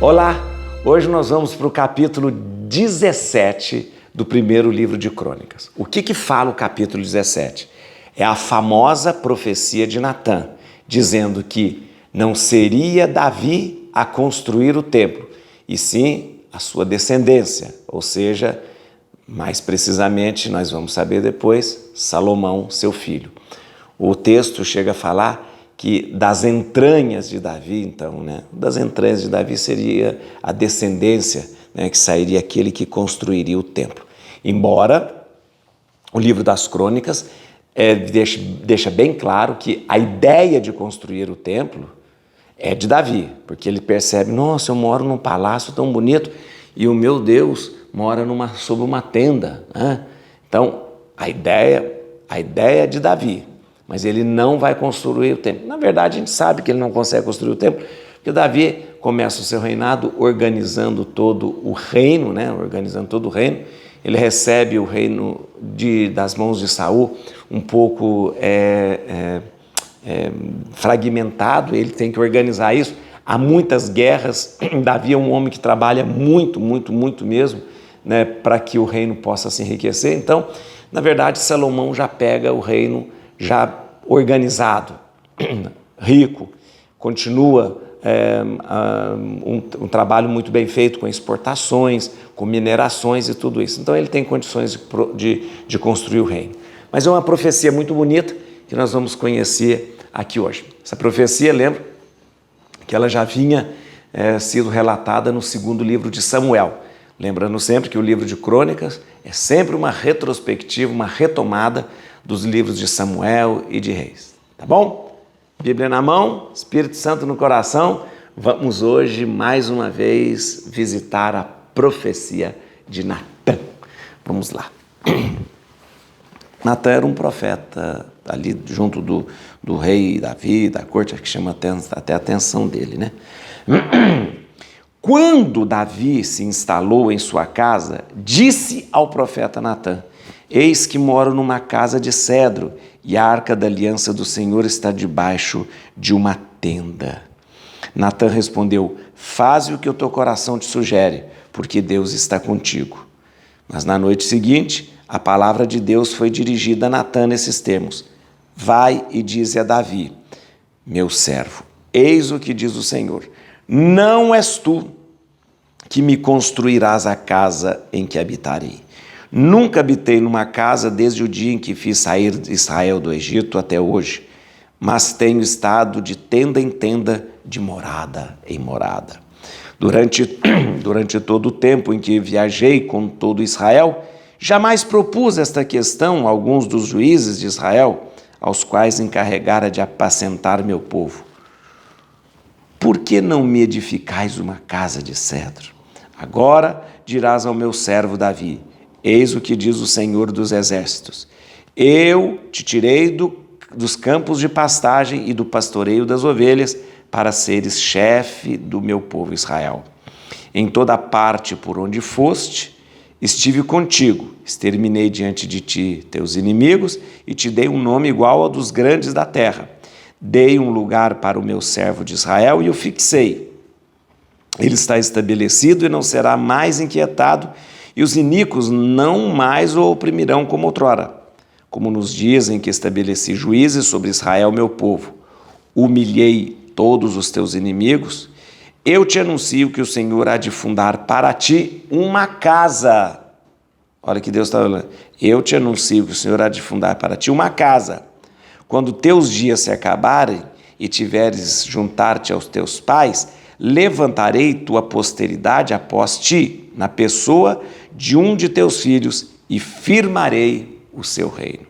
Olá! Hoje nós vamos para o capítulo 17 do primeiro livro de Crônicas. O que fala o capítulo 17? É a famosa profecia de Natã, dizendo que não seria Davi a construir o templo, e sim a sua descendência, ou seja, mais precisamente, nós vamos saber depois, Salomão, seu filho. O texto chega a falar que das entranhas de Davi, então, das entranhas de Davi seria a descendência, que sairia aquele que construiria o templo. Embora o livro das Crônicas deixa bem claro que a ideia de construir o templo é de Davi, porque ele percebe, nossa, eu moro num palácio tão bonito e o meu Deus mora sob uma tenda. Então, a ideia é de Davi. Mas ele não vai construir o templo. Na verdade, a gente sabe que ele não consegue construir o templo, porque Davi começa o seu reinado organizando todo o reino, Ele recebe o reino das mãos de Saul um pouco fragmentado, ele tem que organizar isso. Há muitas guerras, Davi é um homem que trabalha muito mesmo, para que o reino possa se enriquecer. Então, na verdade, Salomão já pega o reino já organizado, rico, continua um trabalho muito bem feito com exportações, com minerações e tudo isso. Então ele tem condições de construir o reino. Mas é uma profecia muito bonita que nós vamos conhecer aqui hoje. Essa profecia, lembra que ela já vinha sido relatada no segundo livro de Samuel. Lembrando sempre que o livro de Crônicas é sempre uma retrospectiva, uma retomada dos livros de Samuel e de Reis. Tá bom? Bíblia na mão, Espírito Santo no coração. Vamos hoje, mais uma vez, visitar a profecia de Natã. Vamos lá. Natã era um profeta ali junto do rei Davi, da corte, que chama até a atenção dele, Quando Davi se instalou em sua casa, disse ao profeta Natã: eis que moro numa casa de cedro, e a arca da aliança do Senhor está debaixo de uma tenda. Natã respondeu: faze o que o teu coração te sugere, porque Deus está contigo. Mas na noite seguinte, a palavra de Deus foi dirigida a Natã nesses termos: vai e dize a Davi, meu servo, eis o que diz o Senhor, não és tu que me construirás a casa em que habitarei. Nunca habitei numa casa desde o dia em que fiz sair Israel do Egito até hoje, mas tenho estado de tenda em tenda, de morada em morada. Durante todo o tempo em que viajei com todo Israel, jamais propus esta questão a alguns dos juízes de Israel, aos quais encarregara de apacentar meu povo. Por que não me edificais uma casa de cedro? Agora dirás ao meu servo Davi: eis o que diz o Senhor dos Exércitos. Eu te tirei dos campos de pastagem e do pastoreio das ovelhas para seres chefe do meu povo Israel. Em toda parte por onde foste, estive contigo, exterminei diante de ti teus inimigos e te dei um nome igual ao dos grandes da terra. Dei um lugar para o meu servo de Israel e o fixei. Ele está estabelecido e não será mais inquietado, e os iníquos não mais o oprimirão como outrora, como nos dias em que estabeleci juízes sobre Israel, meu povo. Humilhei todos os teus inimigos. Eu te anuncio que o Senhor há de fundar para ti uma casa. Olha que Deus está falando. Eu te anuncio que o Senhor há de fundar para ti uma casa. Quando teus dias se acabarem e tiveres juntar-te aos teus pais, levantarei tua posteridade após ti, na pessoa de um de teus filhos, e firmarei o seu reino.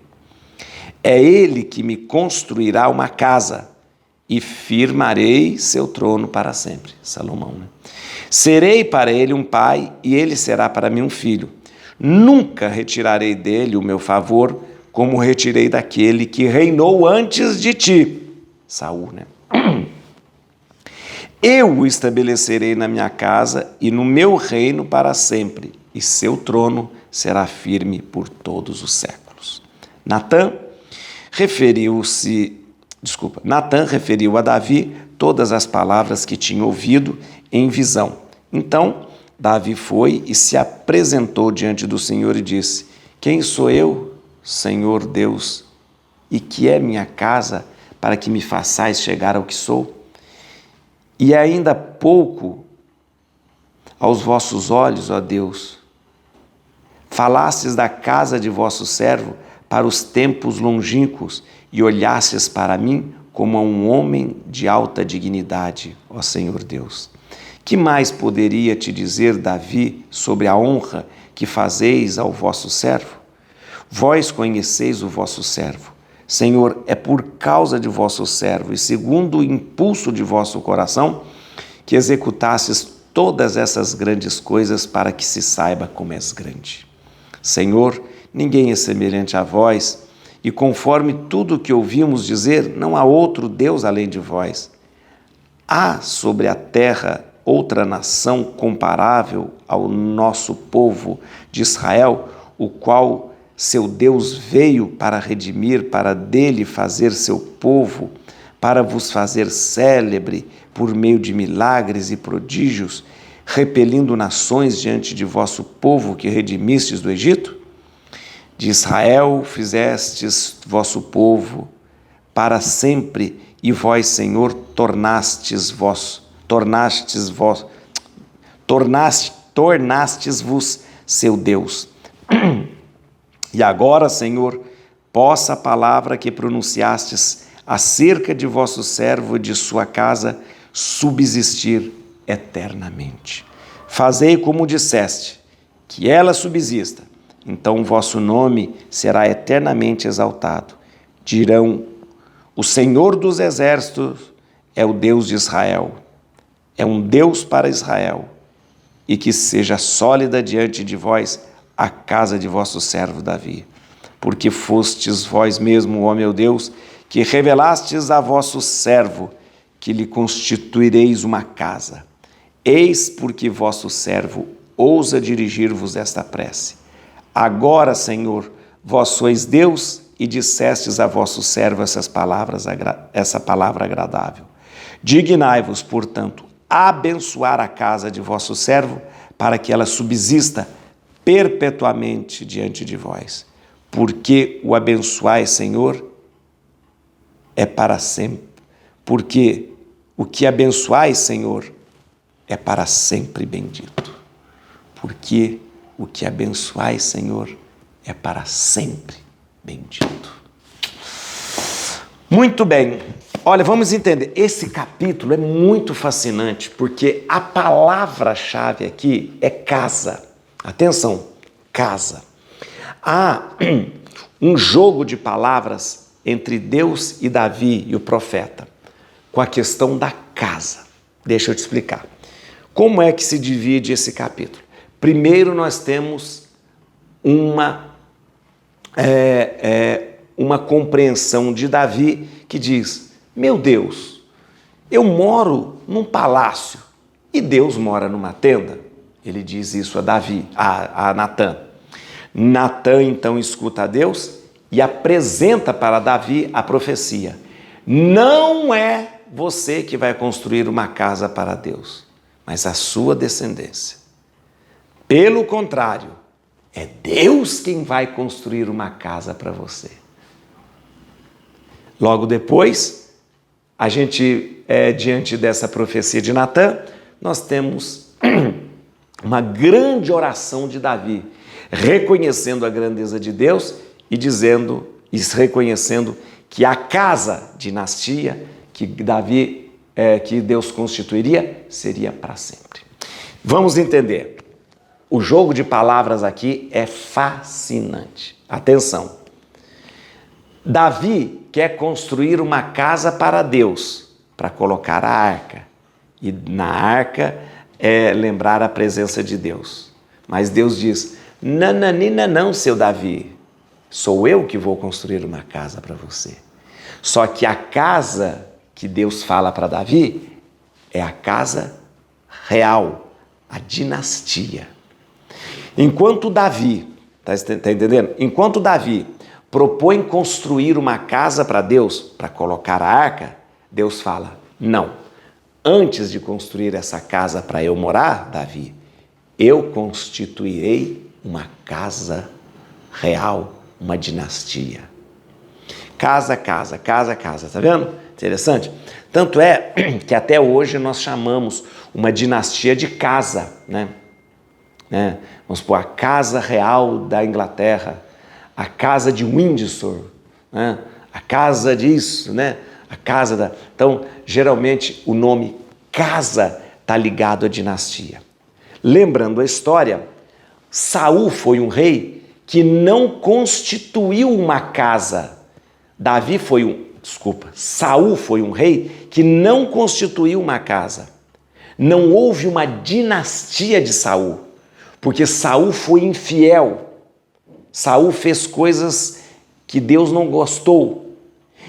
É ele que me construirá uma casa, e firmarei seu trono para sempre. Salomão, Serei para ele um pai, e ele será para mim um filho. Nunca retirarei dele o meu favor, como retirei daquele que reinou antes de ti. Saul, Eu o estabelecerei na minha casa e no meu reino para sempre, e seu trono será firme por todos os séculos. Natã referiu a Davi todas as palavras que tinha ouvido em visão. Então Davi foi e se apresentou diante do Senhor e disse: Quem sou eu, Senhor Deus, e que é minha casa para que me façais chegar ao que sou? E ainda pouco aos vossos olhos, ó Deus, falastes da casa de vosso servo para os tempos longínquos e olhastes para mim como a um homem de alta dignidade, ó Senhor Deus. Que mais poderia te dizer, Davi, sobre a honra que fazeis ao vosso servo? Vós conheceis o vosso servo. Senhor, é por causa de vosso servo e segundo o impulso de vosso coração que executastes todas essas grandes coisas para que se saiba como és grande. Senhor, ninguém é semelhante a vós, e conforme tudo o que ouvimos dizer, não há outro Deus além de vós. Há sobre a terra outra nação comparável ao nosso povo de Israel, o qual seu Deus veio para redimir, para dele fazer seu povo, para vos fazer célebre por meio de milagres e prodígios, repelindo nações diante de vosso povo que redimistes do Egito? De Israel fizestes vosso povo para sempre, e vós, Senhor, tornastes-vos seu Deus. E agora, Senhor, possa a palavra que pronunciastes acerca de vosso servo e de sua casa subsistir eternamente. Fazei como disseste, que ela subsista, então o vosso nome será eternamente exaltado. Dirão: o Senhor dos exércitos é o Deus de Israel, é um Deus para Israel, e que seja sólida diante de vós a casa de vosso servo Davi. Porque fostes vós mesmo, ó meu Deus, que revelastes a vosso servo, que lhe constituireis uma casa. Eis porque vosso servo ousa dirigir-vos esta prece. Agora, Senhor, vós sois Deus e dissestes a vosso servo essa palavra agradável. Dignai-vos, portanto, a abençoar a casa de vosso servo, para que ela subsista perpetuamente diante de vós. Porque o abençoai, Senhor, é para sempre. Porque o que abençoai, Senhor, é para sempre bendito. Porque o que abençoai, Senhor, é para sempre bendito. Muito bem. Olha, vamos entender. Esse capítulo é muito fascinante, porque a palavra-chave aqui é casa. Atenção, casa. Há um jogo de palavras entre Deus e Davi e o profeta, com a questão da casa. Deixa eu te explicar. Como é que se divide esse capítulo? Primeiro nós temos uma compreensão de Davi que diz: meu Deus, eu moro num palácio e Deus mora numa tenda. Ele diz isso a Davi, a Natã. Natã então escuta a Deus e apresenta para Davi a profecia. Não é você que vai construir uma casa para Deus, mas a sua descendência. Pelo contrário, é Deus quem vai construir uma casa para você. Logo depois, a gente, diante dessa profecia de Natã, nós temos uma grande oração de Davi, reconhecendo a grandeza de Deus e dizendo, e reconhecendo que a casa, dinastia, que que Deus constituiria, seria para sempre. Vamos entender. O jogo de palavras aqui é fascinante. Atenção. Davi quer construir uma casa para Deus, para colocar a arca. E na arca lembrar a presença de Deus. Mas Deus diz: nananina não, seu Davi. Sou eu que vou construir uma casa para você. Só que a casa que Deus fala para Davi é a casa real, a dinastia. Enquanto Davi, tá entendendo? Enquanto Davi propõe construir uma casa para Deus, para colocar a arca, Deus fala: não, antes de construir essa casa para eu morar, Davi, eu constituirei uma casa real, uma dinastia. Casa, casa, casa, casa, tá vendo? Interessante? Tanto é que até hoje nós chamamos uma dinastia de casa, né? Vamos supor, a casa real da Inglaterra, a casa de Windsor, né? A casa disso, né? A casa da... Então, geralmente, o nome casa está ligado à dinastia. Lembrando a história, Saul foi um rei que não constituiu uma casa. Saul foi um rei que não constituiu uma casa. Não houve uma dinastia de Saul, porque Saul foi infiel. Saul fez coisas que Deus não gostou.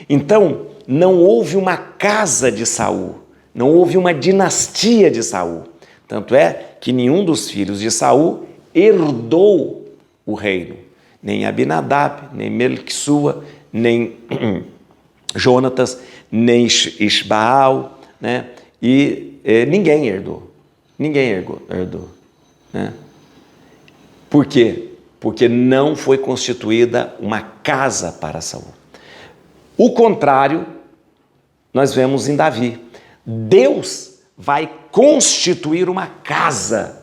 Então, não houve uma casa de Saul, não houve uma dinastia de Saul. Tanto é que nenhum dos filhos de Saul herdou o reino. Nem Abinadab, nem Melquissua, nem Jonatas, nem Isbaal, né? E ninguém herdou. Ninguém herdou. Né? Por quê? Porque não foi constituída uma casa para Saul. O contrário, nós vemos em Davi. Deus vai constituir uma casa,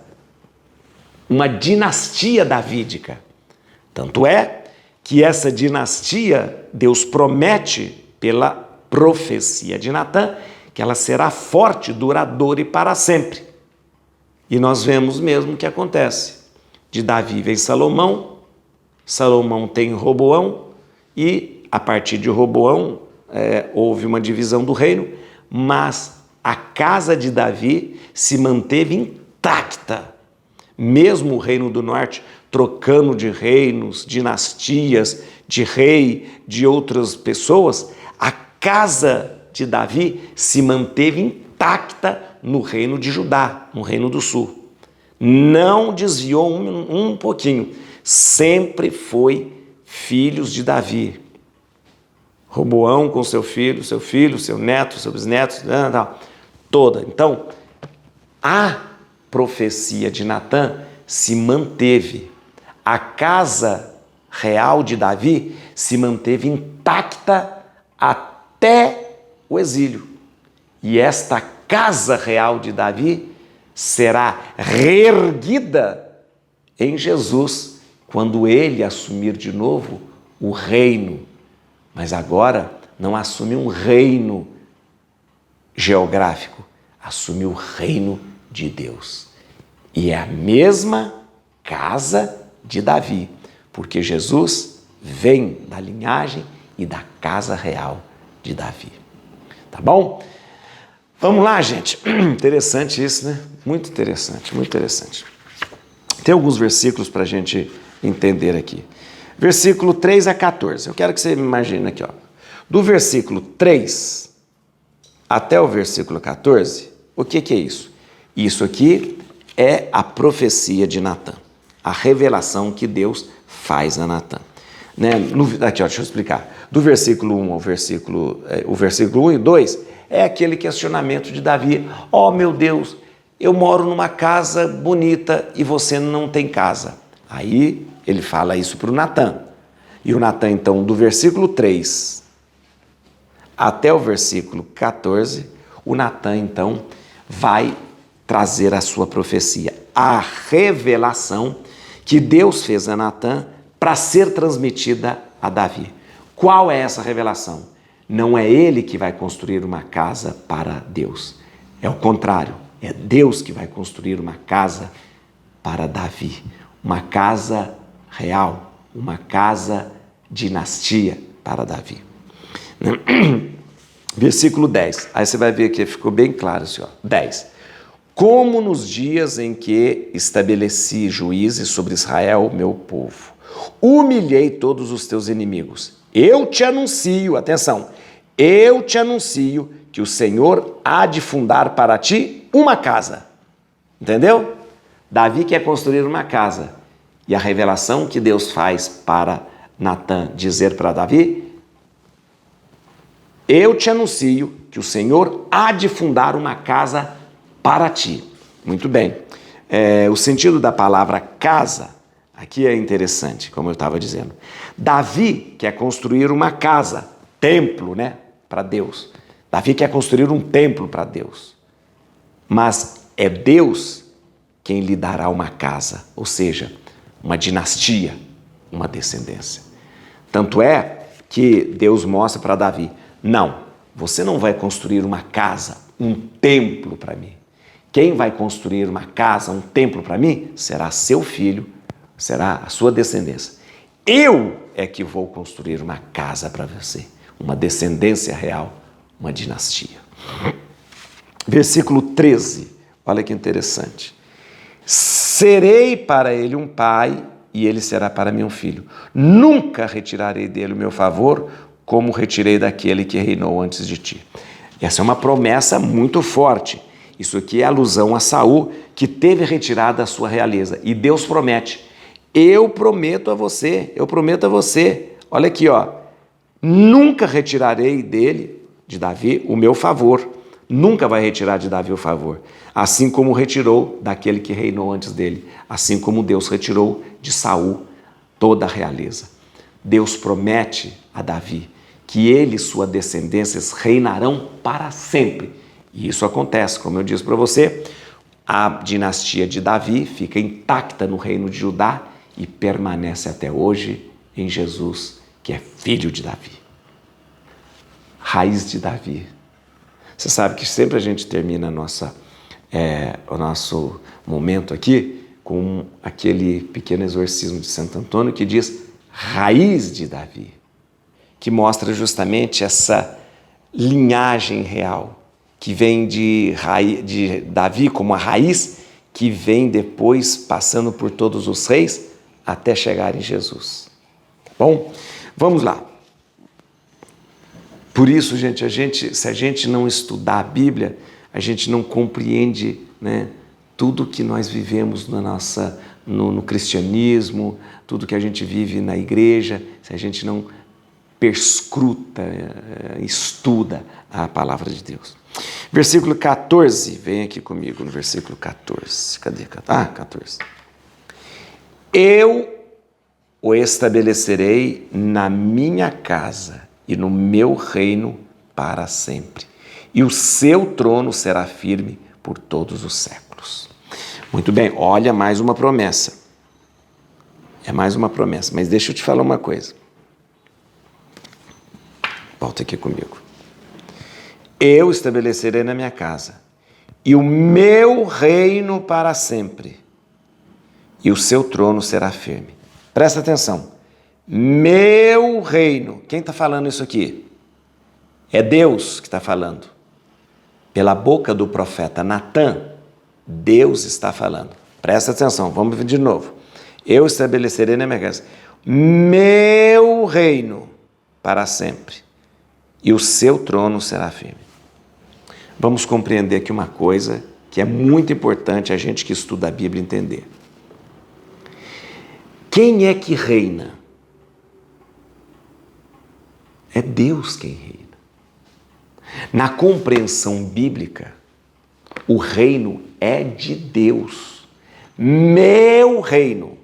uma dinastia davídica. Tanto é que essa dinastia, Deus promete pela profecia de Natã, que ela será forte, duradoura e para sempre. E nós vemos mesmo o que acontece. De Davi vem Salomão, Salomão tem Roboão, e a partir de Roboão houve uma divisão do reino, mas a casa de Davi se manteve intacta. Mesmo o reino do norte trocando de reinos, dinastias, de rei, de outras pessoas, a casa de Davi se manteve intacta no reino de Judá, no reino do sul. Não desviou um pouquinho, sempre foi filhos de Davi. Roboão com seu filho, seu neto, seu bisneto, toda. Então, a profecia de Natã se manteve. A casa real de Davi se manteve intacta até o exílio. E esta casa real de Davi será reerguida em Jesus, quando ele assumir de novo o reino. Mas agora não assume um reino geográfico, assume o reino de Deus. E é a mesma casa de Davi, porque Jesus vem da linhagem e da casa real de Davi. Tá bom? Vamos lá, gente. Interessante isso, né? Muito interessante, muito interessante. Tem alguns versículos para a gente entender aqui. Versículo 3 a 14. Eu quero que você imagine aqui, ó. Do versículo 3 até o versículo 14, o que é isso? Isso aqui é a profecia de Natã, a revelação que Deus faz a Natã. Né? Aqui, ó, deixa eu explicar. Do versículo 1 ao versículo 1 e 2 é aquele questionamento de Davi. Oh, meu Deus, eu moro numa casa bonita e você não tem casa. Aí ele fala isso para o Natã. E o Natã, então, do versículo 3 até o versículo 14, o Natã, então, vai trazer a sua profecia, a revelação que Deus fez a Natã para ser transmitida a Davi. Qual é essa revelação? Não é ele que vai construir uma casa para Deus. É o contrário. É Deus que vai construir uma casa para Davi. Uma casa real, uma casa dinastia para Davi. Versículo 10. Aí você vai ver que ficou bem claro assim, ó. 10. Como nos dias em que estabeleci juízes sobre Israel, meu povo, humilhei todos os teus inimigos. Eu te anuncio, atenção, eu te anuncio que o Senhor há de fundar para ti uma casa. Entendeu? Davi quer construir uma casa. E a revelação que Deus faz para Natã dizer para Davi: eu te anuncio que o Senhor há de fundar uma casa para ti. Muito bem. O sentido da palavra casa aqui é interessante, como eu estava dizendo. Davi quer construir uma casa, templo, né, para Deus. Davi quer construir um templo para Deus. Mas é Deus quem lhe dará uma casa, ou seja, uma dinastia, uma descendência. Tanto é que Deus mostra para Davi, não, você não vai construir uma casa, um templo para mim. Quem vai construir uma casa, um templo para mim, será seu filho, será a sua descendência. Eu é que vou construir uma casa para você, uma descendência real, uma dinastia. Versículo 13, olha que interessante. Serei para ele um pai e ele será para mim um filho. Nunca retirarei dele o meu favor, como retirei daquele que reinou antes de ti. Essa é uma promessa muito forte. Isso aqui é alusão a Saul, que teve retirada a sua realeza. E Deus promete, eu prometo a você, olha aqui, ó, nunca retirarei dele, de Davi, o meu favor. Nunca vai retirar de Davi o favor. Assim como retirou daquele que reinou antes dele. Assim como Deus retirou de Saul toda a realeza. Deus promete a Davi que ele e sua descendência reinarão para sempre. E isso acontece, como eu disse para você, a dinastia de Davi fica intacta no reino de Judá e permanece até hoje em Jesus, que é filho de Davi. Raiz de Davi. Você sabe que sempre a gente termina o nosso momento aqui com aquele pequeno exorcismo de Santo Antônio que diz raiz de Davi, que mostra justamente essa linhagem real que vem de Davi como a raiz, que vem depois passando por todos os reis até chegar em Jesus. Tá bom? Vamos lá. Por isso, gente, se a gente não estudar a Bíblia, a gente não compreende, né, tudo que nós vivemos no cristianismo, tudo que a gente vive na igreja, se a gente não perscruta, estuda a palavra de Deus. Versículo 14, vem aqui comigo no versículo 14. Cadê? 14. Eu o estabelecerei na minha casa e no meu reino para sempre, e o seu trono será firme por todos os séculos. Muito bem, olha, mais uma promessa. É mais uma promessa, mas deixa eu te falar uma coisa. Volta aqui comigo. Eu estabelecerei na minha casa e o meu reino para sempre, e o seu trono será firme. Presta atenção. Meu reino. Quem está falando isso aqui? É Deus que está falando. Pela boca do profeta Natã, Deus está falando. Presta atenção, vamos ver de novo. Eu estabelecerei na minha casa meu reino para sempre, e o seu trono será firme. Vamos compreender aqui uma coisa que é muito importante a gente que estuda a Bíblia entender. Quem é que reina? É Deus quem reina. Na compreensão bíblica, o reino é de Deus. Meu reino.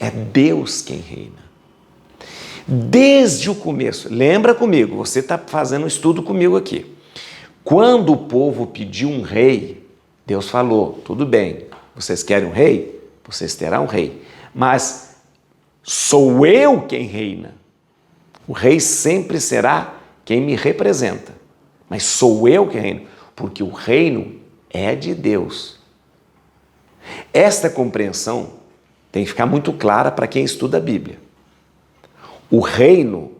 É Deus quem reina. Desde o começo, lembra comigo, você está fazendo um estudo comigo aqui. Quando o povo pediu um rei, Deus falou, tudo bem, vocês querem um rei? Vocês terão um rei. Mas sou eu quem reina. O rei sempre será quem me representa. Mas sou eu quem reino, porque o reino é de Deus. Esta compreensão tem que ficar muito clara para quem estuda a Bíblia. O reino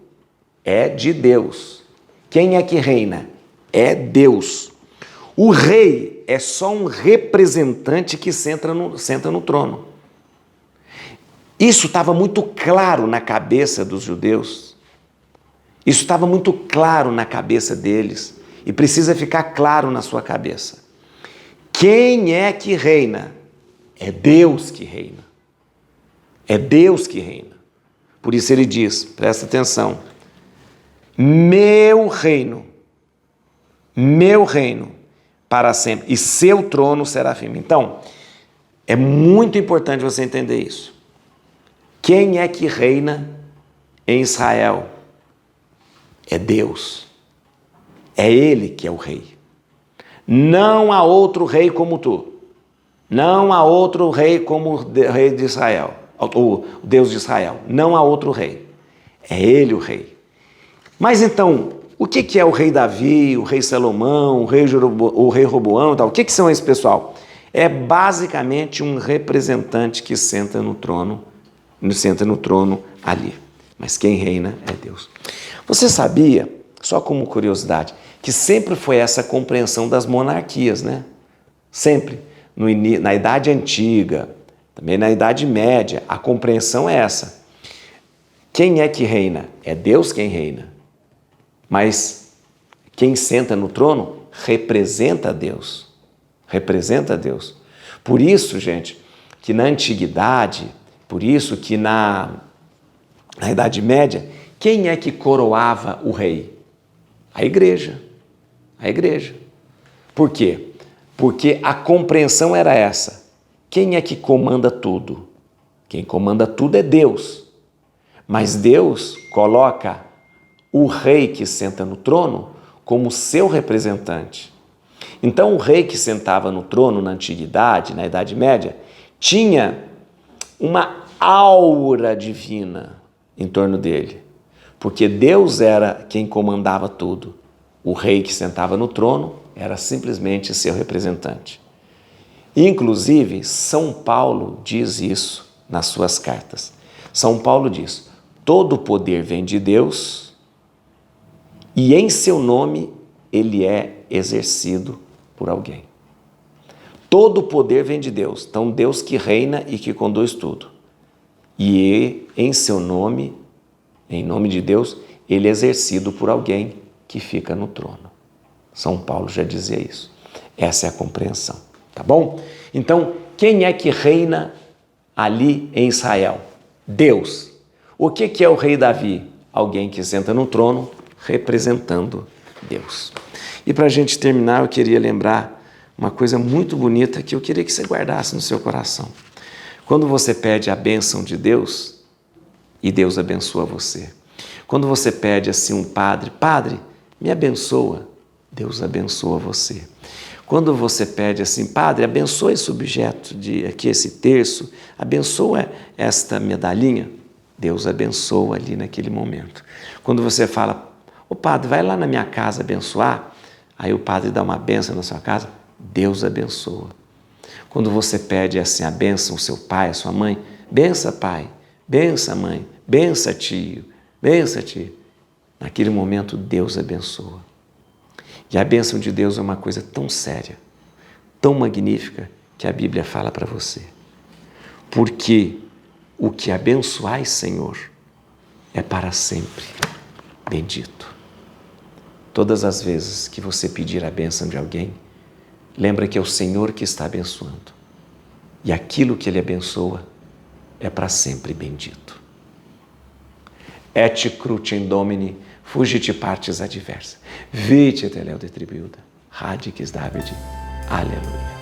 é de Deus. Quem é que reina? É Deus. O rei é só um representante que senta no trono. Isso estava muito claro na cabeça dos judeus. Isso estava muito claro na cabeça deles e precisa ficar claro na sua cabeça. Quem é que reina? É Deus que reina. É Deus que reina. Por isso ele diz, presta atenção, meu reino meu reino para sempre, e seu trono será firme. Então, é muito importante você entender isso. Quem é que reina em Israel? É Deus. É Ele que é o rei. Não há outro rei como tu. Não há outro rei como o rei de Israel, o Deus de Israel. Não há outro rei. É Ele o rei. Mas então, o que é o rei Davi, o rei Salomão, o rei Roboão e tal? O que são esse pessoal? É basicamente um representante que senta no trono ali. Mas quem reina é Deus. Você sabia, só como curiosidade, que sempre foi essa compreensão das monarquias, né? Sempre. Na Idade Antiga, também na Idade Média, a compreensão é essa. Quem é que reina? É Deus quem reina. Mas quem senta no trono representa Deus. Representa Deus. Por isso, gente, que na Antiguidade, por isso que na Idade Média, quem é que coroava o rei? A igreja. A igreja. Por quê? Porque a compreensão era essa. Quem é que comanda tudo? Quem comanda tudo é Deus. Mas Deus coloca o rei que senta no trono como seu representante. Então, o rei que sentava no trono na Antiguidade, na Idade Média, tinha uma aura divina em torno dele, porque Deus era quem comandava tudo. O rei que sentava no trono era simplesmente seu representante. Inclusive, São Paulo diz isso nas suas cartas. São Paulo diz: todo o poder vem de Deus e em seu nome ele é exercido por alguém. Todo o poder vem de Deus. Então, Deus que reina e que conduz tudo. E em seu nome, em nome de Deus, ele é exercido por alguém que fica no trono. São Paulo já dizia isso. Essa é a compreensão, tá bom? Então, quem é que reina ali em Israel? Deus. O que é o rei Davi? Alguém que senta no trono representando Deus. E para a gente terminar, eu queria lembrar uma coisa muito bonita que eu queria que você guardasse no seu coração. Quando você pede a bênção de Deus, e Deus abençoa você. Quando você pede assim um padre, Padre, me abençoa, Deus abençoa você. Quando você pede assim, Padre, abençoa esse objeto, aqui esse terço, abençoa esta medalhinha, Deus abençoa ali naquele momento. Quando você fala, ô Padre, vai lá na minha casa abençoar, aí o Padre dá uma bênção na sua casa, Deus abençoa. Quando você pede assim a bênção ao seu pai, à sua mãe, bença pai, bença mãe, bença tio, bença tio. Naquele momento Deus abençoa. E a bênção de Deus é uma coisa tão séria, tão magnífica, que a Bíblia fala para você. Porque o que abençoais, Senhor, é para sempre bendito. Todas as vezes que você pedir a bênção de alguém, lembra que é o Senhor que está abençoando. E aquilo que Ele abençoa é para sempre bendito. Et crucem Domini, fugit partes adversa. Vite teleu de tribuda, radix David. Aleluia.